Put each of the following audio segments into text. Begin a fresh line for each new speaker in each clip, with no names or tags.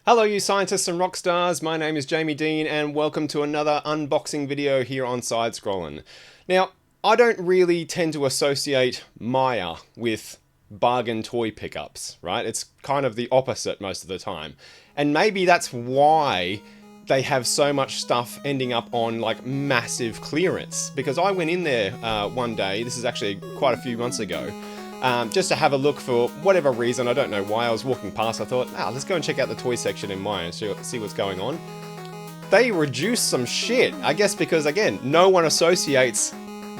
Hello you scientists and rock stars, my name is Jamie Dean and welcome to another unboxing video here on Sidescrollin. Now, I don't really tend to associate Maya with bargain toy pickups, right? It's kind of the opposite most of the time. And maybe that's why they have so much stuff ending up on like massive clearance. Because I went in there one day, this is actually quite a few months ago, just to have a look for whatever reason. I don't know why. I was walking past, I thought, let's go and check out the toy section in Maya and see what's going on. They reduced some shit, I guess because, again, no one associates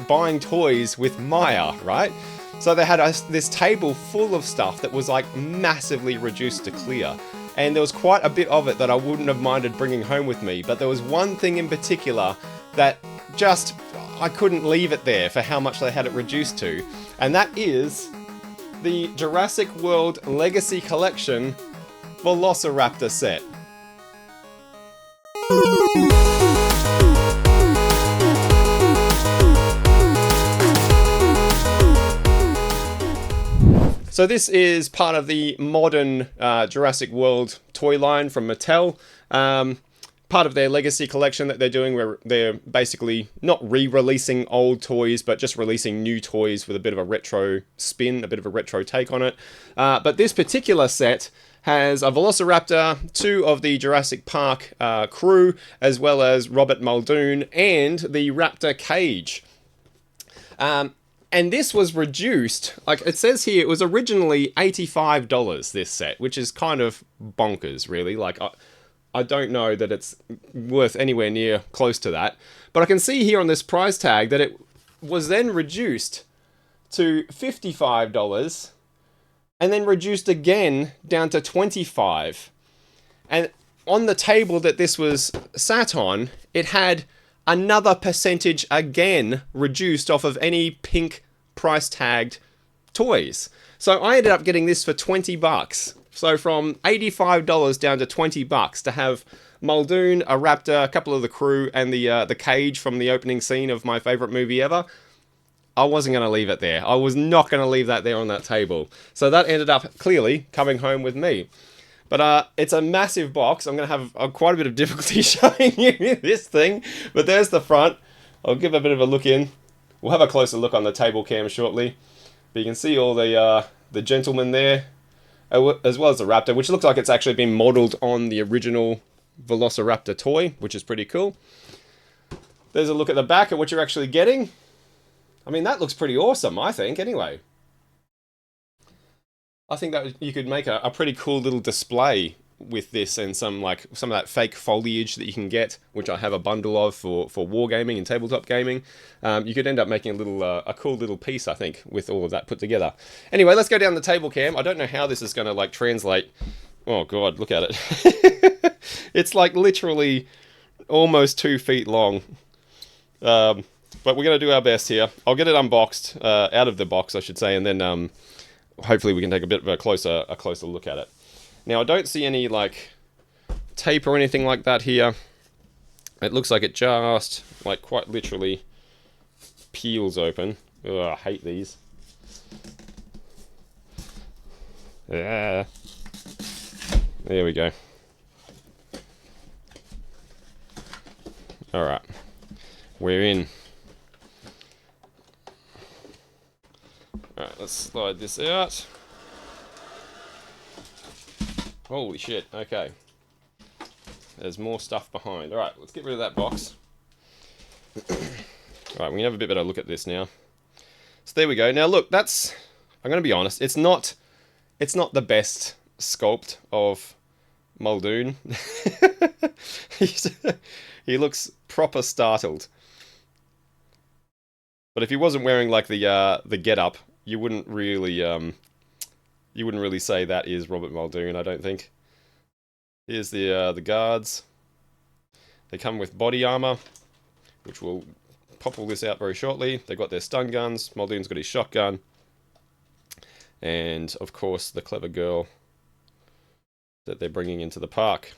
buying toys with Maya, right? So they had this table full of stuff that was like massively reduced to clear. And there was quite a bit of it that I wouldn't have minded bringing home with me. But there was one thing in particular that just, I couldn't leave it there for how much they had it reduced to. And that is the Jurassic World Legacy Collection Velociraptor set. So this is part of the modern Jurassic World toy line from Mattel. Part of their legacy collection that they're doing, where they're basically not re-releasing old toys, but just releasing new toys with a bit of a retro spin, a bit of a retro take on it. But this particular set has a Velociraptor, two of the Jurassic Park crew, as well as Robert Muldoon, and the Raptor cage. And this was reduced, like it says here, it was originally $85, this set, which is kind of bonkers, really. Like, I don't know that it's worth anywhere near close to that. But I can see here on this price tag that it was then reduced to $55 and then reduced again down to $25. And on the table that this was sat on, it had another percentage again reduced off of any pink price tagged toys. So I ended up getting this for 20 bucks. So from $85 down to 20 bucks to have Muldoon, a raptor, a couple of the crew, and the cage from the opening scene of my favorite movie ever. I wasn't going to leave it there. I was not going to leave that there on that table. So that ended up clearly coming home with me. But it's a massive box. I'm going to have quite a bit of difficulty showing you this thing. But there's the front. I'll give a bit of a look in. We'll have a closer look on the table cam shortly. But you can see all the gentlemen there, as well as the Raptor, which looks like it's actually been modelled on the original Velociraptor toy, which is pretty cool. There's a look at the back at what you're actually getting. I mean, that looks pretty awesome, I think, anyway. I think that you could make a pretty cool little display with this and some of that fake foliage that you can get, which I have a bundle of for wargaming and tabletop gaming. You could end up making a cool little piece, I think, with all of that put together. Anyway, let's go down the table cam. I don't know how this is going to like translate. Oh god, look at it. It's like literally almost 2 feet long. But we're going to do our best here. I'll get it unboxed, out of the box, I should say, and then hopefully we can take a bit of a closer look at it. Now, I don't see any, like, tape or anything like that here. It looks like it just, like, quite literally peels open. Ugh, I hate these. Yeah. There we go. Alright. We're in. Alright, let's slide this out. Holy shit, okay. There's more stuff behind. Alright, let's get rid of that box. Alright, we can have a bit better look at this now. So there we go. Now look, I'm going to be honest, it's not the best sculpt of Muldoon. He looks proper startled. But if he wasn't wearing like the get-up, you wouldn't really say that is Robert Muldoon, I don't think. Here's the guards. They come with body armor, which we'll pop all this out very shortly. They've got their stun guns. Muldoon's got his shotgun. And, of course, the clever girl that they're bringing into the park.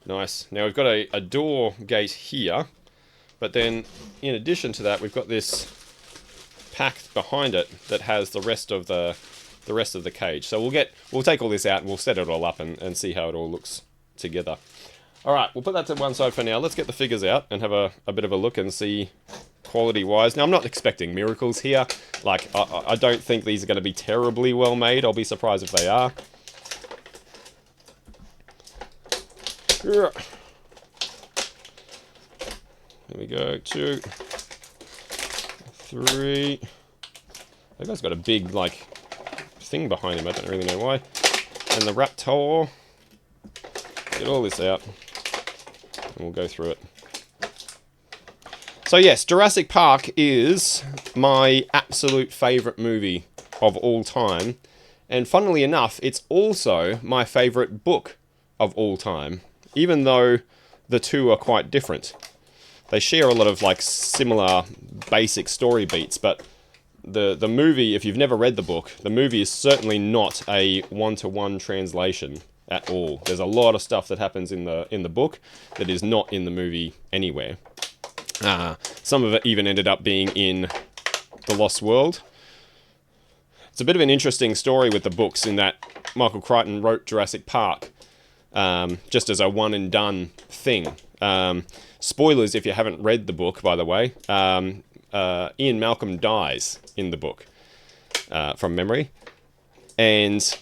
Nice. Now, we've got a door gate here. But then, in addition to that, we've got this pack behind it that has the rest of the the rest of the cage. So we'll take all this out and we'll set it all up and see how it all looks together. Alright, we'll put that to one side for now. Let's get the figures out and have a bit of a look and see quality-wise. Now, I'm not expecting miracles here. Like, I don't think these are going to be terribly well made. I'll be surprised if they are. There we go. 2, 3. That guy's got a big, like, thing behind him. I don't really know why. And the Raptor. Get all this out. And we'll go through it. So yes, Jurassic Park is my absolute favourite movie of all time. And funnily enough, it's also my favourite book of all time. Even though the two are quite different. They share a lot of like similar basic story beats, but the movie, if you've never read the book, the movie is certainly not a one-to-one translation at all. There's a lot of stuff that happens in the book that is not in the movie anywhere. Some of it even ended up being in The Lost World. It's a bit of an interesting story with the books in that Michael Crichton wrote Jurassic Park just as a one-and-done thing. Spoilers if you haven't read the book, by the way. Ian Malcolm dies in the book, from memory. And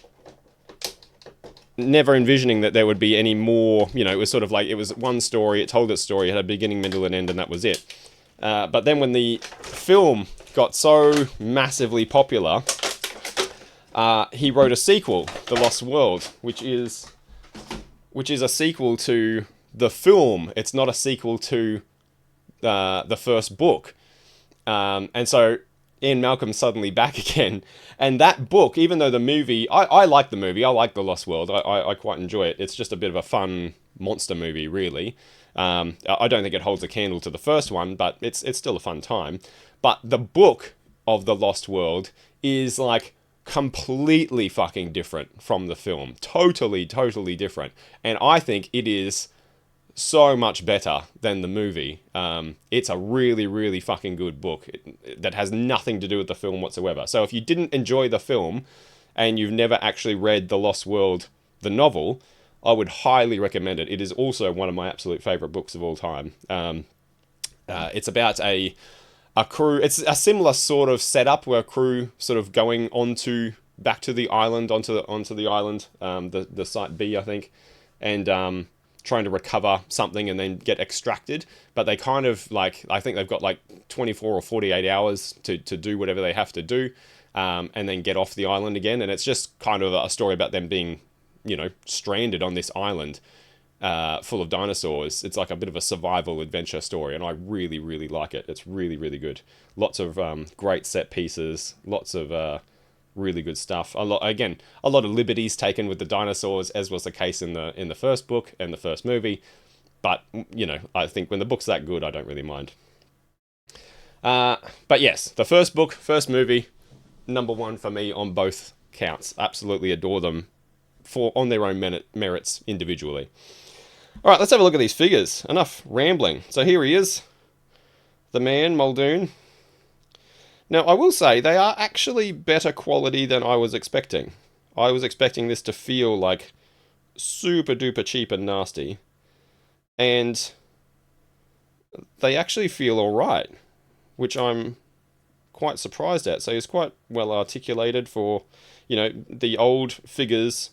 never envisioning that there would be any more, you know, it was sort of like, it was one story, it told its story, it had a beginning, middle, and end, and that was it. But then when the film got so massively popular, he wrote a sequel, The Lost World, which is a sequel to the film. It's not a sequel to the first book. And so Ian Malcolm's suddenly back again. And that book, even though the movie... I like the movie. I like The Lost World. I quite enjoy it. It's just a bit of a fun monster movie, really. I don't think it holds a candle to the first one, but it's still a fun time. But the book of The Lost World is, like, completely fucking different from the film. Totally different. And I think it is so much better than the movie. It's a really fucking good book that has nothing to do with the film whatsoever. So if you didn't enjoy the film and you've never actually read The Lost World, the novel, I would highly recommend it. It is also one of my absolute favourite books of all time. It's about a crew. It's a similar sort of setup where a crew sort of going back to the island, onto the island, the Site B, I think, and trying to recover something and then get extracted. But they kind of, like, I think they've got like 24 or 48 hours to do whatever they have to do, and then get off the island again. And it's just kind of a story about them being, you know, stranded on this island full of dinosaurs. It's like a bit of a survival adventure story, and I really like it. It's really good. Lots of great set pieces, lots of really good stuff. A lot of liberties taken with the dinosaurs, as was the case in the first book and the first movie. But, you know, I think when the book's that good, I don't really mind. But yes, the first book, first movie, #1 for me on both counts. Absolutely adore them on their own merits individually. All right, let's have a look at these figures. Enough rambling. So here he is, the man, Muldoon. Now, I will say, they are actually better quality than I was expecting. I was expecting this to feel like super duper cheap and nasty. And they actually feel alright, which I'm quite surprised at. So he's quite well articulated for, you know, the old figures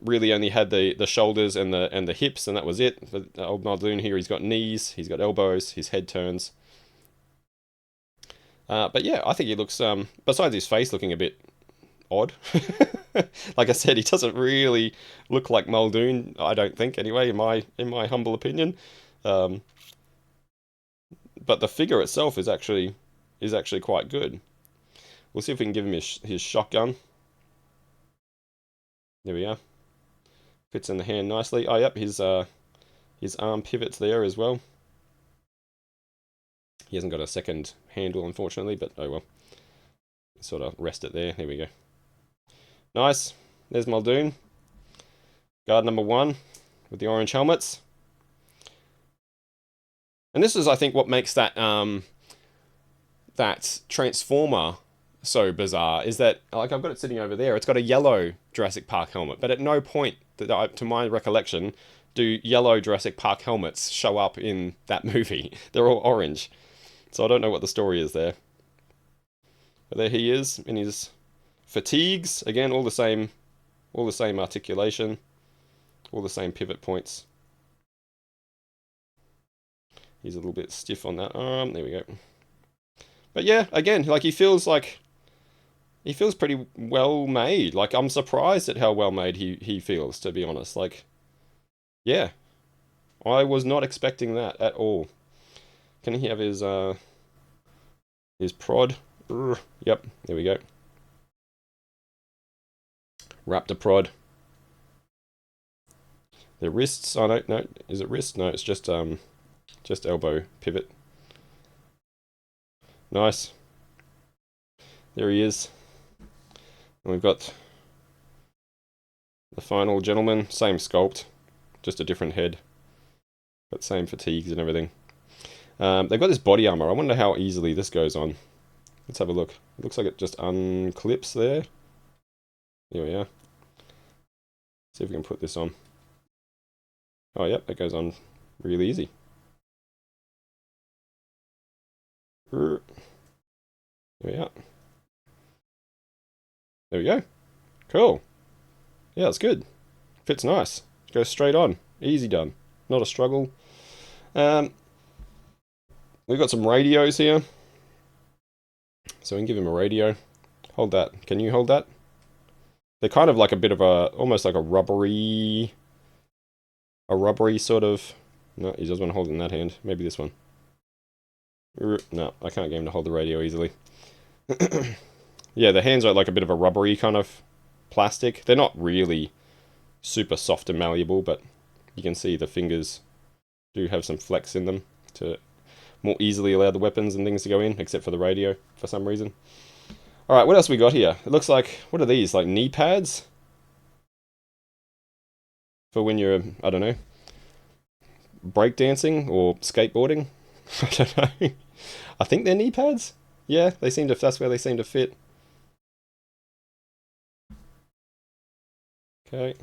really only had the shoulders and the hips, and that was it. The old Muldoon here, he's got knees, he's got elbows, his head turns. But yeah, I think he looks, besides his face looking a bit odd, like I said, he doesn't really look like Muldoon, I don't think, anyway, in my humble opinion. But the figure itself is actually quite good. We'll see if we can give him his shotgun. There we are. Fits in the hand nicely. Oh, yep, his arm pivots there as well. He hasn't got a second handle, unfortunately, but oh well. Sort of rest it there. There we go. Nice. There's Muldoon. Guard #1 with the orange helmets. And this is, I think, what makes that that Transformer so bizarre is that, like, I've got it sitting over there. It's got a yellow Jurassic Park helmet, but at no point, to my recollection, do yellow Jurassic Park helmets show up in that movie. They're all orange. So I don't know what the story is there. But there he is in his fatigues. Again, all the same articulation, all the same pivot points. He's a little bit stiff on that arm. There we go. But yeah, again, like he feels pretty well made. Like I'm surprised at how well made he feels, to be honest. Like, yeah, I was not expecting that at all. Can he have his prod? Yep, there we go. Raptor prod. The wrists. Oh no, is it wrist? No, it's just elbow pivot. Nice. There he is. And we've got the final gentleman. Same sculpt, just a different head, but same fatigues and everything. They've got this body armor. I wonder how easily this goes on. Let's have a look. It looks like it just unclips there. There we are. See if we can put this on. Oh, yep, that goes on really easy. There we are. There we go. Cool. Yeah, it's good. Fits nice. Goes straight on. Easy done. Not a struggle. We've got some radios here. So we can give him a radio. Hold that. Can you hold that? They're kind of like a bit of almost like a rubbery sort of... No, he doesn't want to hold it in that hand. Maybe this one. No, I can't get him to hold the radio easily. Yeah, the hands are like a bit of a rubbery kind of plastic. They're not really super soft and malleable, but you can see the fingers do have some flex in them to more easily allow the weapons and things to go in, except for the radio, for some reason. Alright, what else we got here? It looks like, what are these, like knee pads? For when you're, I don't know, breakdancing or skateboarding? I don't know. I think they're knee pads? Yeah, that's where they seem to fit. Okay.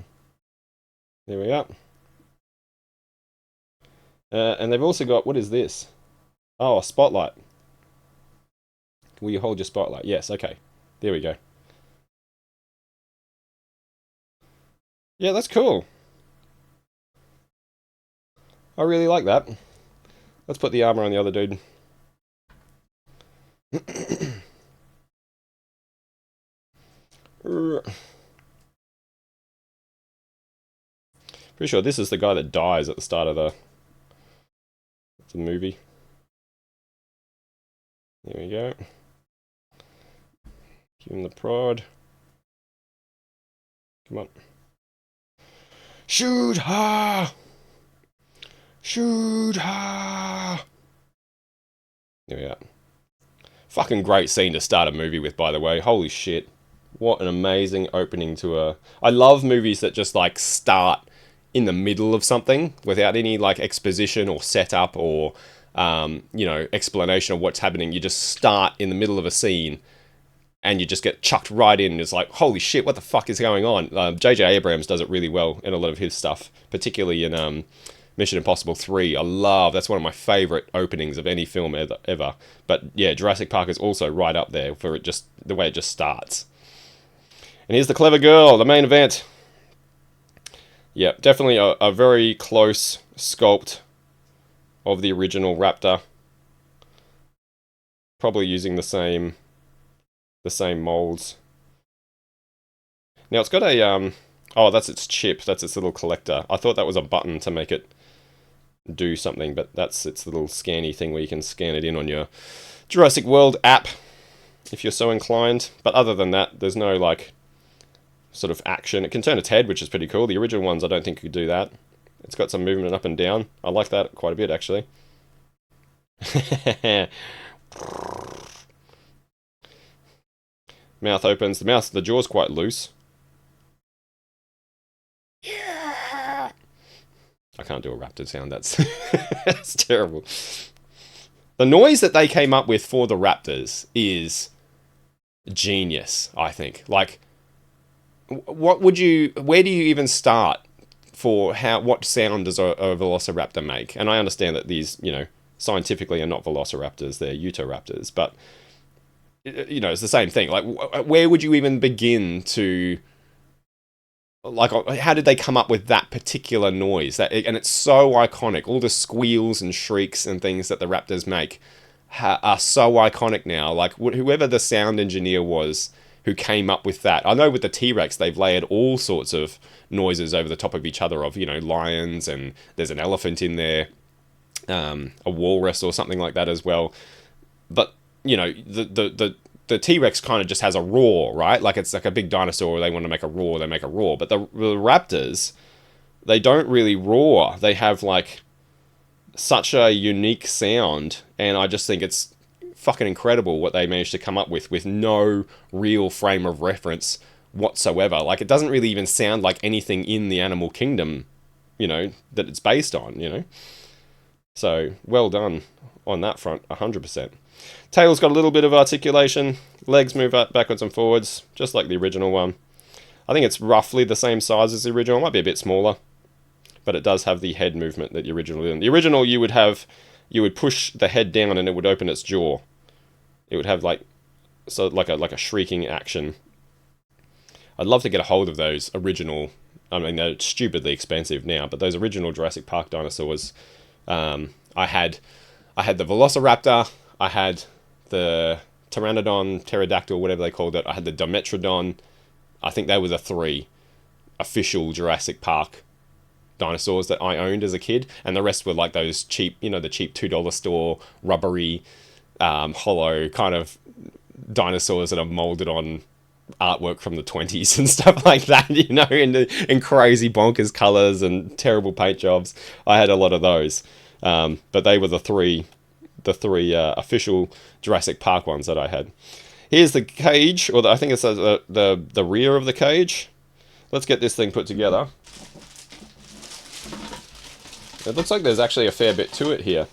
There we are. And they've also got, what is this? Oh, a spotlight. Will you hold your spotlight? Yes, okay. There we go. Yeah, that's cool. I really like that. Let's put the armor on the other dude. Pretty sure this is the guy that dies at the start of the movie. There we go. Give him the prod. Come on. Shoot her! Shoot her! There we are. Fucking great scene to start a movie with, by the way. Holy shit. What an amazing opening to a... I love movies that just, like, start in the middle of something without any, like, exposition or setup or, you know, explanation of what's happening. You just start in the middle of a scene and you just get chucked right in. And it's like, holy shit, what the fuck is going on? J.J. Abrams does it really well in a lot of his stuff, particularly in Mission Impossible 3. That's one of my favourite openings of any film ever. But yeah, Jurassic Park is also right up there for it, just the way it just starts. And here's the clever girl, the main event. Yeah, definitely a very close sculpt of the original Raptor. Probably using the same molds. Now it's got a oh, that's its chip. That's its little collector. I thought that was a button to make it do something, but that's its little scanny thing where you can scan it in on your Jurassic World app if you're so inclined. But other than that, there's no like sort of action. It can turn its head, which is pretty cool. The original ones, I don't think could do that. It's got some movement up and down. I like that quite a bit, actually. Mouth opens. The jaw's quite loose. Yeah. I can't do a raptor sound. That's terrible. The noise that they came up with for the raptors is genius, I think. Like, where do you even start for what sound does a velociraptor make? And I understand that these, scientifically are not velociraptors, they're utahraptors, but, it's the same thing. Like, where would you even begin to, like, how did they come up with that particular noise? And it's so iconic. All the squeals and shrieks and things that the raptors make are so iconic now. Like, whoever the sound engineer was who came up with that. I know with the T-Rex, they've layered all sorts of noises over the top of each other of, lions, and there's an elephant in there, a walrus or something like that as well. But, the T-Rex kind of just has a roar, right? Like, it's like a big dinosaur, they want to make a roar, they make a roar. But the raptors, they don't really roar. They have, like, such a unique sound, and I just think it's fucking incredible what they managed to come up with no real frame of reference whatsoever. Like, it doesn't really even sound like anything in the animal kingdom, that it's based on, So, well done on that front, 100%. Tail's got a little bit of articulation. Legs move backwards and forwards, just like the original one. I think it's roughly the same size as the original. It might be a bit smaller, but it does have the head movement that the original did. The original, you would push the head down and it would open its jaw. It would have like a shrieking action. I'd love to get a hold of those original. I mean, they're stupidly expensive now, but those original Jurassic Park dinosaurs. I had the Velociraptor. I had the Pteranodon, Pterodactyl, whatever they called it. I had the Dimetrodon. I think they were the 3 official Jurassic Park dinosaurs that I owned as a kid, and the rest were like those cheap, the cheap $2 store, rubbery, hollow kind of dinosaurs that are molded on artwork from the 20s and stuff like that, in crazy bonkers colors and terrible paint jobs. I had a lot of those, but they were the three official Jurassic Park ones that I had. Here's the cage, or I think it's the rear of the cage. Let's get this thing put together. It looks like there's actually a fair bit to it here.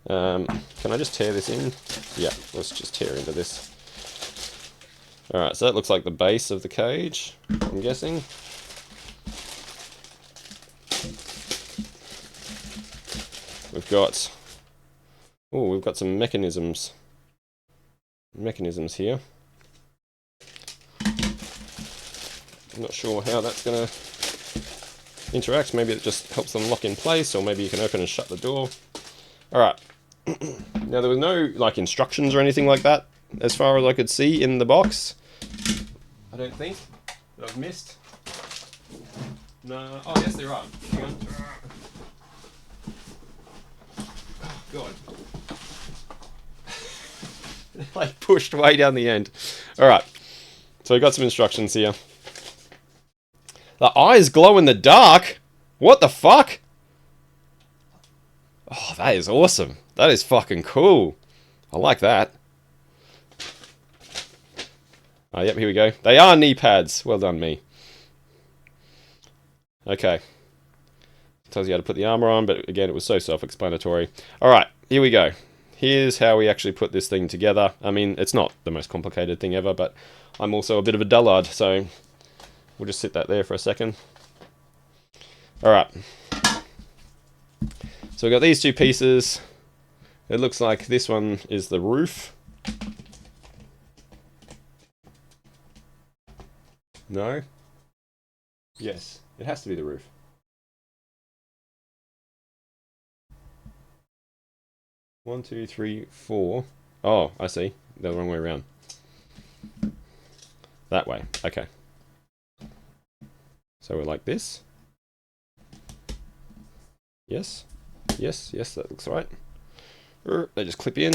Can I just tear this in? Yeah, let's just tear into this. Alright, so that looks like the base of the cage, I'm guessing. We've got some mechanisms here. I'm not sure how that's going to interact. Maybe it just helps them lock in place, or maybe you can open and shut the door. Alright. Now, there was no instructions or anything like that, as far as I could see in the box. I don't think that I've missed. No. Oh, yes, there are. Hang on. Oh, God. Pushed way down the end. Alright. So we got some instructions here. The eyes glow in the dark? What the fuck? Oh, that is awesome. That is fucking cool. I like that. Oh, yep, here we go. They are knee pads. Well done, me. Okay. Tells you how to put the armor on, but again, it was so self-explanatory. Alright, here we go. Here's how we actually put this thing together. I mean, it's not the most complicated thing ever, but I'm also a bit of a dullard, so we'll just sit that there for a second. Alright. So we've got these two pieces. It looks like this one is the roof. No? Yes, it has to be the roof. One, two, three, four. Oh, I see. The wrong way around. That way. Okay. So we're like this. Yes. Yes, yes, that looks right. They just clip in.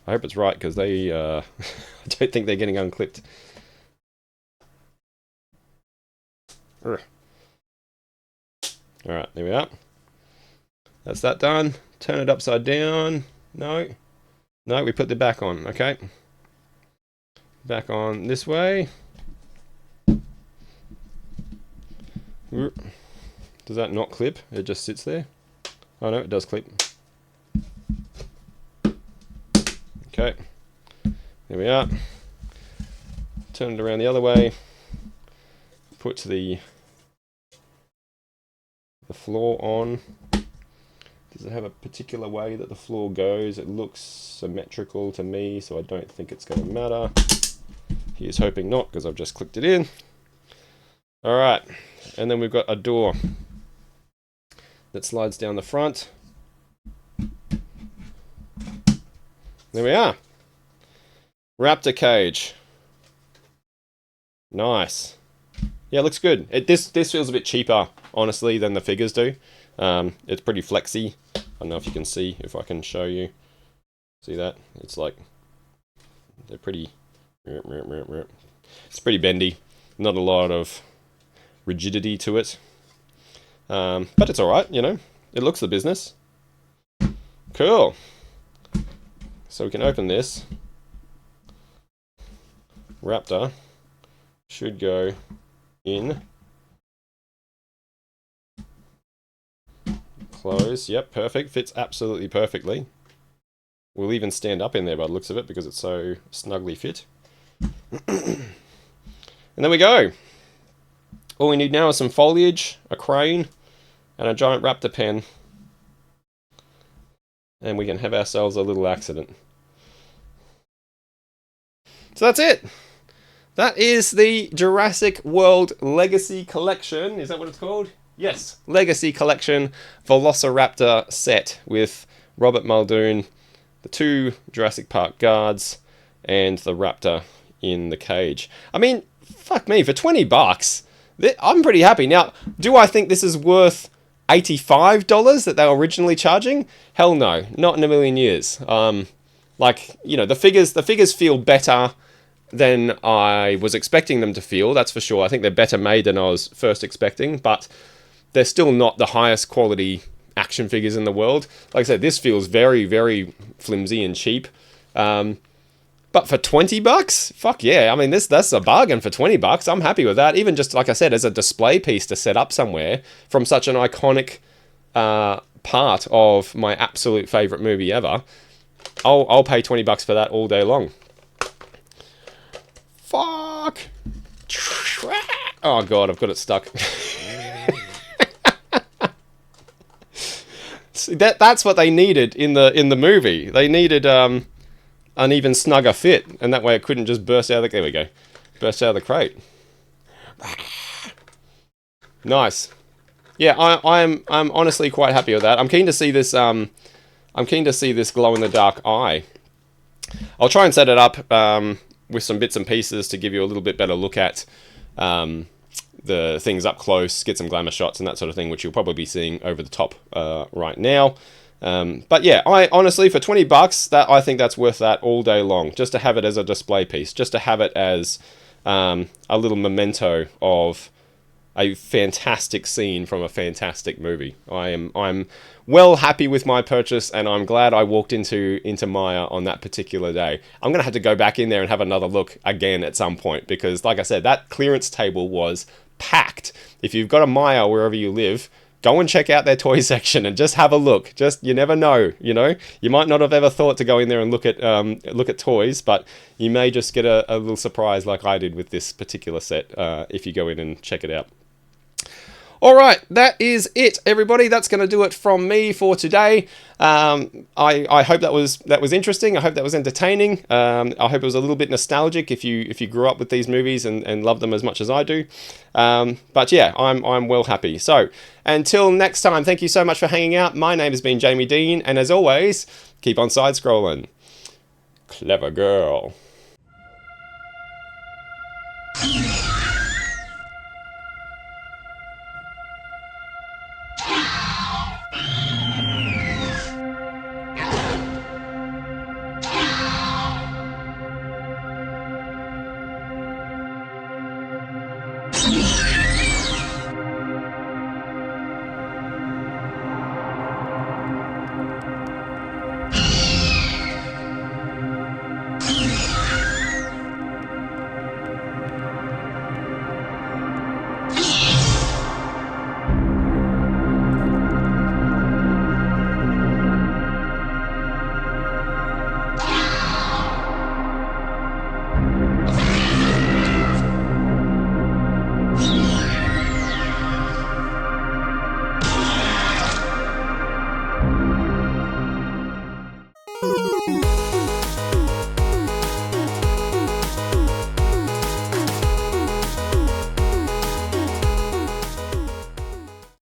I hope it's right, because they, I don't think they're getting unclipped. Alright, there we are. That's that done. Turn it upside down. No. No, we put the back on, okay. Back on this way. Does that not clip? It just sits there. Oh no, it does clip. Okay. There we are. Turn it around the other way. Put the floor on. Does it have a particular way that the floor goes? It looks symmetrical to me, so I don't think it's going to matter. Here's hoping not, because I've just clicked it in. Alright, and then we've got a door that slides down the front. There we are. Raptor cage. Nice. Yeah, it looks good. This feels a bit cheaper, honestly, than the figures do. It's pretty flexy. I don't know if you can see, if I can show you. See that? It's like, they're pretty, it's pretty bendy. Not a lot of rigidity to it. But it's alright, you know. It looks the business. Cool. So we can open this. Raptor should go in. Close. Yep, perfect. Fits absolutely perfectly. We'll even stand up in there by the looks of it because it's so snugly fit. And there we go. All we need now is some foliage, a crane, and a giant raptor pen. And we can have ourselves a little accident. So that's it. That is the Jurassic World Legacy Collection. Is that what it's called? Yes. Legacy Collection Velociraptor set with Robert Muldoon, the 2 Jurassic Park guards, and the raptor in the cage. I mean, fuck me, for $20, I'm pretty happy. Now, do I think this is worth $85 that they were originally charging? Hell no, not in a million years. Like, you know, the figures feel better than I was expecting them to feel, that's for sure. I think they're better made than I was first expecting, but they're still not the highest quality action figures in the world. Like I said, this feels very, very flimsy and cheap. But for $20, fuck yeah. I mean, that's a bargain for $20. I'm happy with that. Even just, like I said, as a display piece to set up somewhere from such an iconic part of my absolute favorite movie ever, I'll pay $20 for that all day long. Fuck! Oh god, I've got it stuck. See, that's what they needed in the movie. They needed an even snugger fit, and that way it couldn't just burst out of the... There we go. Burst out of the crate. Nice. Yeah, I'm honestly quite happy with that. I'm keen to see this glow in the dark eye. I'll try and set it up with some bits and pieces to give you a little bit better look at the things up close, get some glamour shots and that sort of thing, which you'll probably be seeing over the top right now. But yeah, I honestly, for $20, I think that's worth that all day long, just to have it as a display piece, just to have it as a little memento of a fantastic scene from a fantastic movie. I'm well happy with my purchase, and I'm glad I walked into Maya on that particular day. I'm gonna have to go back in there and have another look again at some point, because like I said, that clearance table was packed. If you've got a Maya wherever you live, go and check out their toy section and just have a look. Just, you never know, you know? You might not have ever thought to go in there and look at toys, but you may just get a little surprise like I did with this particular set if you go in and check it out. Alright, that is it, everybody. That's going to do it from me for today. I hope that was interesting. I hope that was entertaining. I hope it was a little bit nostalgic if you grew up with these movies and loved them as much as I do. But yeah, I'm well happy. So, until next time, thank you so much for hanging out. My name has been Jamie Dean, and as always, keep on side-scrolling. Clever girl.